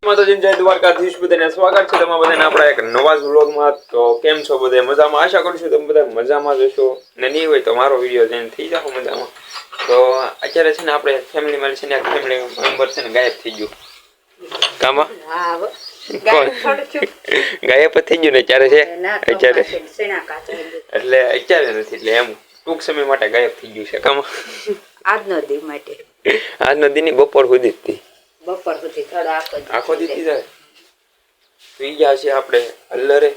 માતાજી જય દ્વારકાધીશ બધાને સ્વાગત છે તમારા બધાને આપણા એક નવા જ વ્લોગમાં। તો કેમ છો બધા મજામાં? આશા કરું છું તમે બધા મજામાં જ હશો ને નહીં હોય તો મારો વિડીયો જોઈને થઈ જાવ મજામાં। તો અત્યારે છે ને આપણે ફેમિલીમાં છે ને એક ફેમિલી મેમ્બર છે ને ગાયબ થઈ ગયું કામાં ગાયબ થઈ ગયું ને અત્યારે છે અત્યારે એટલે અત્યારે નથી એટલે એમ ટૂંક સમય માટે ગાયબ થઈ ગયું છે કામાં આજનો દી બપોર સુધી જ હતી બપોર સુધી થોડો આખો દીધી જાય સુઈ ગયા છે આપણે અલ્લરે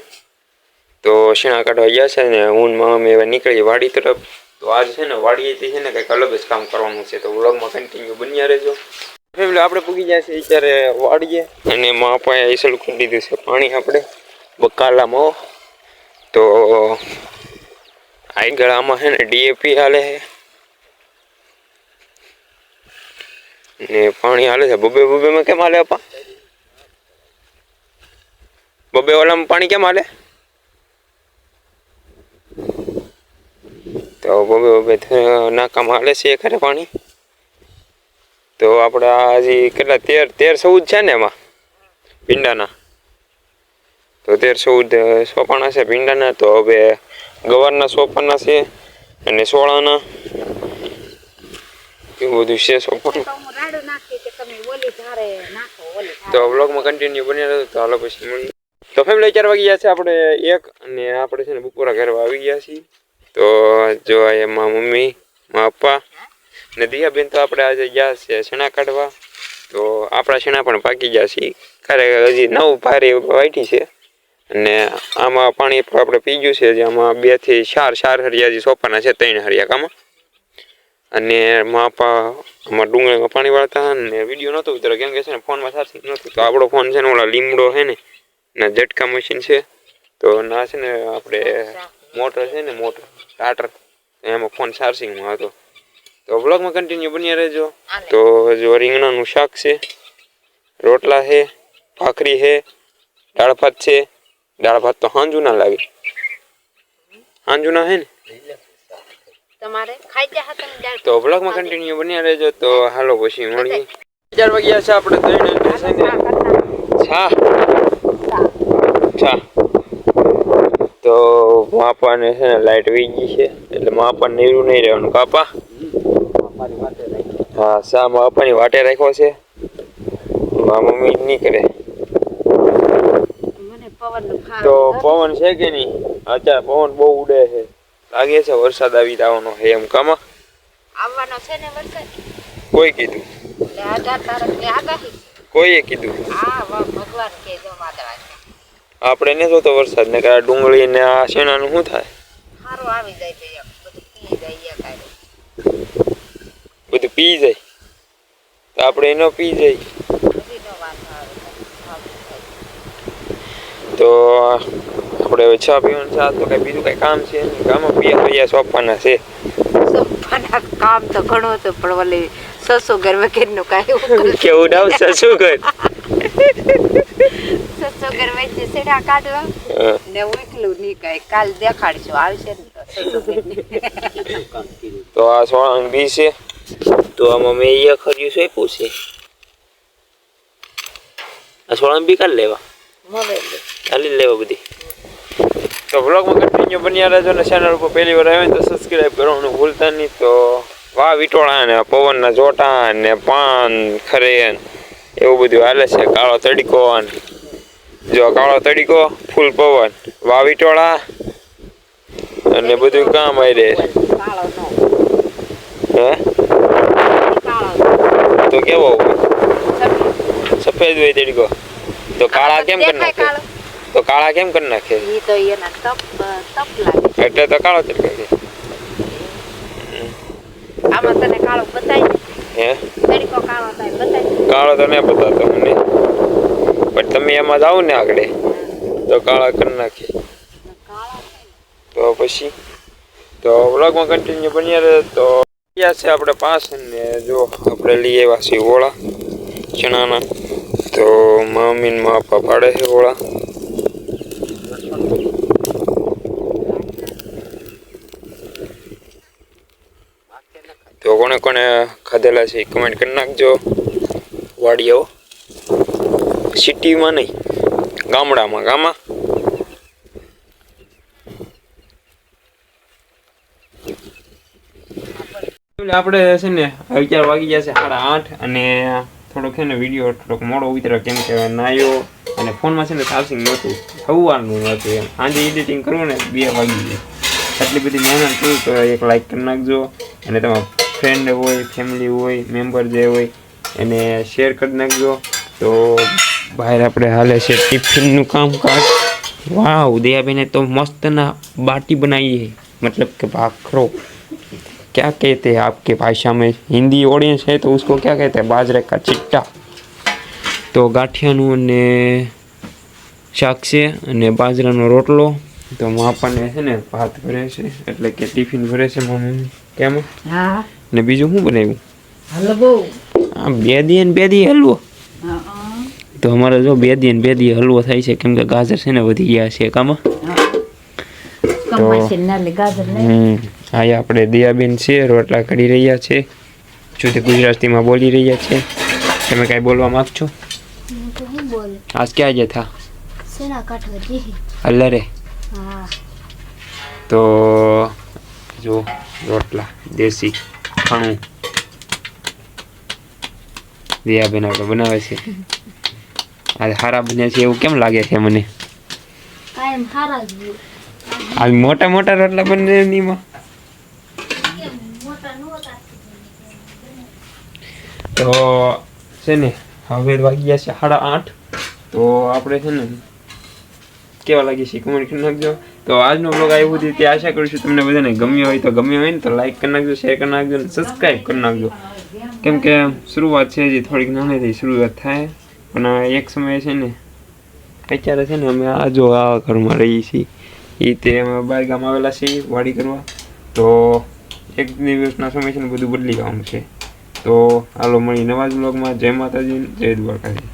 તો શેણા કાઢવા ગયા છે ને હું મમ્મી હવે નીકળી વાડી તરફ। તો આજ છે ને વાડીએથી છે ને કંઈક અલગ જ કામ કરવાનું છે તો વ્લોગમાં કન્ટિન્યુ બન્યા રહેજો। ફેમિલી આપણે પૂગી જાય છે અત્યારે વાડીએ અને માં અપાએ ઈસલ કરી દીધું છે પાણી આપણે બકાલામાં। તો આગળ આમાં છે ને ડીએપી હાલે છે ને પાણી હાલે છે બબે માં કેમ હાલે આપા બબે ઓલામાં પાણી કેમ હાલે તો બબે નાકામાં હાલે છે ખરે પાણી। તો આપણા હજી કેટલા 13-14 છે ને એમાં ભીંડાના તો 13-14 સોપાણા છે ભીંડાના। તો હવે ગવારના સોપાના છે અને સોળાના એવું બધું છે સોપાનું। તો વ્લોગમાં કન્ટિન્યુ બની રહ્યો તો હાલો પછી મળીએ। તો ફેમિલી 4 વાગી ગયા છે આપણે 1 અને આપણે છે ને બપોરા ઘરે આવી ગયા છીએ। તો જો એમાં મમ્મી મારા પપ્પા ને દિયાબેન તો આપણે આજે ગયા છે શેણા કાઢવા। તો આપણા શેણા પણ પાકી ગયા છે ખરેખર હજી નવું ભારે વાટી છે અને આમાં પાણી આપણે પી ગયું છે જેમાં 2 થી 4 હરિયા જે સોપાના છે 3 હરિયા કામાં અને માપા આમાં ડુંગળીમાં પાણી વાળતા ને વિડીયો નહોતો ઉતર્યો કેમ કે છે ને ફોનમાં ચાર્જિંગ નહોતું। તો આપણો ફોન છે ને ઓલા લીમડો છે ને ના ઝટકા મશીન છે તો ના છે ને આપણે મોટર છે ને મોટર સ્ટાર્ટર એમાં ફોન ચાર્જિંગમાં હતો। તો વ્લોગમાં કન્ટિન્યુ બન્યા રહેજો। તો જો રીંગણાનું શાક છે રોટલા છે ભાખરી છે દાળ ભાત છે દાળ ભાત તો હાંજુ ના લાગે હાંજુ ના હે ને તમારે ખાઈ ગયા હતા તો વ્લોગમાં કન્ટિન્યુ બન્યા રહેજો। તો હાલો પછી મળીએ 4 વાગ્યા છે આપણે છા તો માપાને છે ને લાઈટ વહી ગઈ છે એટલે માપાને નીરું નહીં રહેવાનું કાપા હા શા માપાની વાટે રાખ્યો છે મમ્મી નહીં કરે તો પવન છે કે નહીં અત્યારે પવન બહુ ઉડે છે લાગે છે વરસાદ આવી જવાનો છે એમ કામાં આવવાનો છે ને વરસાદ કોઈ કીધું કોઈએ કીધું ભગવાન કે જો વાદળા આપણે ને જોતો વરસાદ ને કે ડુંગળી ને આ શેણાનું શું થાય સારું આવી જાય બધું પી જાય તો આપણે એનો પી જાય તો આપણે હવે ચા પીવાનું છે તો કઈ બીજું કઈ કામ છે ગામમાં પિયા સોંપવાના છે કામ તો ઘણું હતું પણ ઓલી સસુ ઘર વગેરેનું કાંઈ કેવું ડાવ સસુ ઘર સસુ ઘર વચ્ચે સેડા કાઢવા ને ઉકલું નહીં કાંઈ કાલ દેખાડશું આવશે ને તો આ સોળાનું બી છે તો આમાં મેં એ ખર્યું છે પૂછે આ સોળાનું બી કાઢ લેવા ચાલી લેવા બધી તો વ્લોગમાં કન્ટિન્યુ બન્યા રહેજો ને ચેનલ ઉપર પહેલી વાર આવે તો સબસ્ક્રાઈબ કરવાનું ભૂલતા નહીં। તો વાહ વિટોળા ને પવનના જોટા ને પાન ખરે એવું બધું હાલે છે કાળો તડીકો જો કાળો તડીકો ફૂલ પવન વાહ વિટોળા અને બધું કામ આવી રહે હે તો કેવો સફેદ હોય તડીકો તો કાળા કેમ કરી નાખે તો કાળા કેમ કરી નાખે એટલે તો કાળો તડકો છે આમાં તને કાળો બતાય હે તડકો કાળો થાય બતાય કાળો તો નહીં બતાતો મને પણ તમે એમાં જાઓ ને આગળ તો કાળા કરી નાખે તો પછી તો વ્લોગમાં કન્ટિન્યુ બન્યા રહે। તો ક્યાં છે આપણે પાસ ને જો આપણે લઈ આવ્યા છીએ ઓળા ચણાના તો મમ્મી ને મારા પપ્પા પાડે છે ઓળા તો કોને કોને ખાધેલા છે કમેન્ટ કરી નાખજો વાડીઓ। સિટીમાં નહીં, ગામડામાં. ગામમાં આપણે છે ને 11 વાગી ગયા છે, 8:30, અને થોડોક છે ને વિડીયો થોડોક મોડો ઉતર્યો કેમ કે નાયો અને ફોનમાં છે ને ચાર્જિંગ નહોતું, સવારનું નહોતું એમ. સાંજે એડિટિંગ કરવું ને 2 વાગી જાય. આટલી બધી મહેનત કરું તો એક લાઈક કરી નાખજો, અને તમારા ફ્રેન્ડ હોય, ફેમિલી હોય, મેમ્બર જે હોય એને શેર કરી નાખજો. તો બહાર આપણે હાલે છે ટિફિનનું કામકાજ. વાવ, દયાબેને તો મસ્ત ના बाटी बनाई है, मतलब कि भाखरो क्या कहते हैं आपके भाषा में? हिंदी ऑडियंस है तो उसको क्या कहते हैं? बाजरे का चिट्टा. તો ગાંઠિયાનું અને શાક છે અને બાજરાનો રોટલો. તો માપાને છે ને ભાત ભરે છે, એટલે કે ટિફિન ભરે છે મમ્મી. કેમ? હા. ને બીજું શું બનાવ્યું? હલવો. હા, 2 દી ને 2 દી હલવો. તો અમારે જો 2 દી ને 2 દી હલવો થાય છે કેમ કે ગાજર છે ને વધી ગયા છે કામાં. તો હા, આપણે દયાબેન છે રોટલા કરી રહ્યા છે, શુદ્ધ ગુજરાતીમાં બોલી રહ્યા છે. તમે કાંઈ બોલવા માંગશો? આજ ક્યાં ગયા થા? અલ્લરે. તો જો રોટલા દેશી ખાણું દયાબેન આપણે બનાવે છે. આજે સારા બને છે એવું કેમ લાગે છે મને? આ મોટા મોટા રોટલા બને એનીમાં. તો છે ને હવે વાગ્યા છે 8:30. તો આપણે છે ને કેવા લાગી છે કમેન્ટ કરી નાખજો. તો આજનો બ્લોગ આવ્યો હતી તે આશા કરું છું તમને બધાને ગમ્યો હોય. તો ગમ્યો હોય ને તો લાઈક કરી નાખજો, શેર કરી નાખજો અને સબસ્ક્રાઈબ કરી નાખજો. કેમ કે શરૂઆત છે હજી થોડીક નાનીથી શરૂઆત થાય, પણ એક સમયે છે ને અત્યારે છે ને અમે આ જો આ ઘરમાં રહીએ છીએ એ તે અમે બહાર ગામ આવેલા છીએ વાડી કરવા. તો એક દિવસના સમય છે ને બધું બદલી જવાનું છે. તો હાલો મળી નવા જ બ્લોગમાં. જય માતાજી, જય દ્વારકાજી.